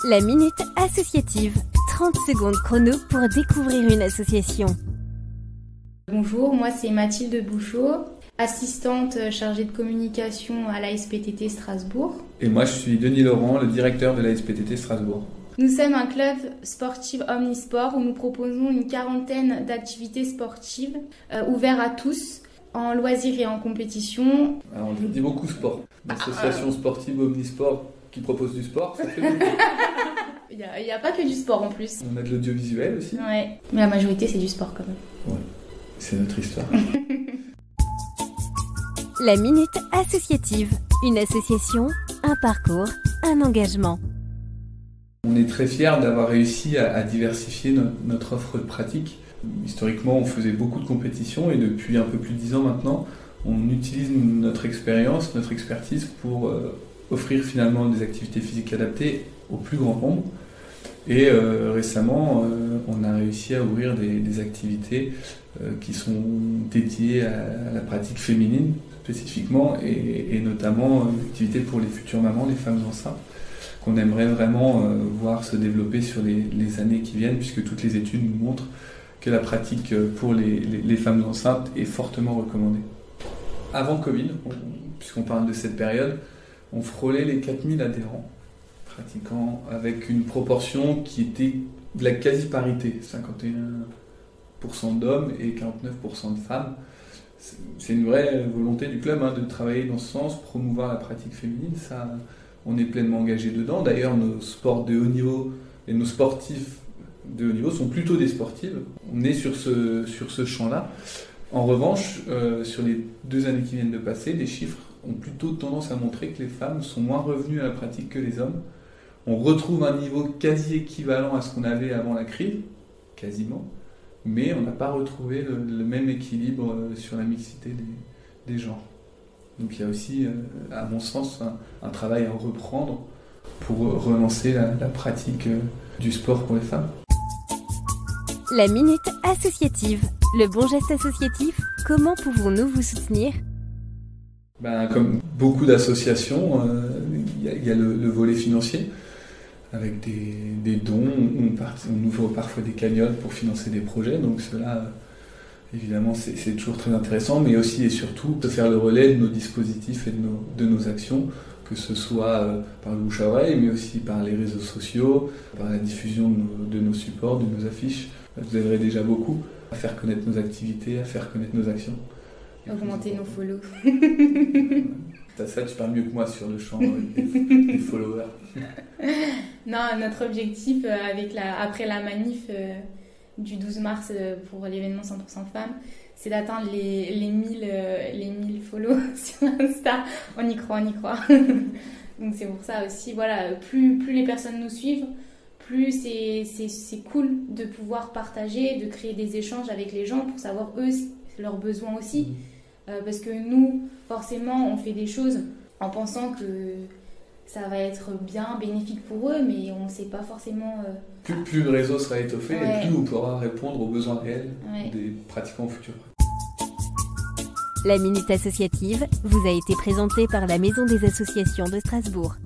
La Minute Associative. 30 secondes chrono pour découvrir une association. Bonjour, moi c'est Mathilde Bouchot, assistante chargée de communication à l'ASPTT Strasbourg. Et moi je suis Denis Laurent, le directeur de l'ASPTT Strasbourg. Nous sommes un club sportif omnisport où nous proposons une quarantaine d'activités sportives ouvertes à tous, en loisirs et en compétition. Alors on dit beaucoup sport. L'association sportive omnisport qui propose du sport, ça fait beaucoup. Il n'y a pas que du sport en plus. On a de l'audiovisuel aussi. Ouais, mais la majorité c'est du sport quand même. Ouais, c'est notre histoire. La Minute Associative. Une association, un parcours, un engagement. On est très fiers d'avoir réussi à diversifier notre offre de pratique. Historiquement, on faisait beaucoup de compétitions et depuis un peu plus de 10 ans maintenant, on utilise notre expérience, notre expertise pour offrir finalement des activités physiques adaptées au plus grand nombre. Et récemment, on a réussi à ouvrir des activités qui sont dédiées à la pratique féminine spécifiquement et notamment activités pour les futures mamans, les femmes enceintes, qu'on aimerait vraiment voir se développer sur les années qui viennent, puisque toutes les études nous montrent que la pratique pour les femmes enceintes est fortement recommandée. Avant Covid, puisqu'on parle de cette période, on frôlait les 4000 adhérents pratiquants avec une proportion qui était de la quasi-parité, 51% d'hommes et 49% de femmes. C'est une vraie volonté du club de travailler dans ce sens, promouvoir la pratique féminine, ça, on est pleinement engagé dedans. D'ailleurs, nos sports de haut niveau et nos sportifs de haut niveau sont plutôt des sportives. On est sur ce champ-là. En revanche, sur les 2 années qui viennent de passer, les chiffres ont plutôt tendance à montrer que les femmes sont moins revenues à la pratique que les hommes. On retrouve un niveau quasi équivalent à ce qu'on avait avant la crise, quasiment, mais on n'a pas retrouvé le même équilibre sur la mixité des genres. Donc il y a aussi, à mon sens, un travail à reprendre pour relancer la pratique du sport pour les femmes. La Minute Associative. Le bon geste associatif, comment pouvons-nous vous soutenir ? Comme beaucoup d'associations, il y a le volet financier, avec des dons. On ouvre parfois des cagnottes pour financer des projets, donc cela, évidemment, c'est toujours très intéressant, mais aussi et surtout de faire le relais de nos dispositifs et de nos actions, que ce soit par le bouche à oreille, mais aussi par les réseaux sociaux, par la diffusion de nos supports, de nos affiches. Ça nous aiderait déjà beaucoup à faire connaître nos activités, à faire connaître nos actions. Augmenter nos follow. Ça, tu parles mieux que moi sur le champ des followers. Non, notre objectif après la manif du 12 mars pour l'événement 100% femmes, c'est d'atteindre les 1000 follow sur Insta. On y croit. Donc c'est pour ça aussi, voilà, plus les personnes nous suivent, plus c'est cool de pouvoir partager, de créer des échanges avec les gens pour savoir eux leurs besoins aussi. Parce que nous, forcément, on fait des choses en pensant que ça va être bien, bénéfique pour eux, mais on ne sait pas forcément... Plus le réseau sera étoffé, ouais. Et plus on pourra répondre aux besoins réels des pratiquants futurs. La Minute Associative vous a été présentée par la Maison des associations de Strasbourg.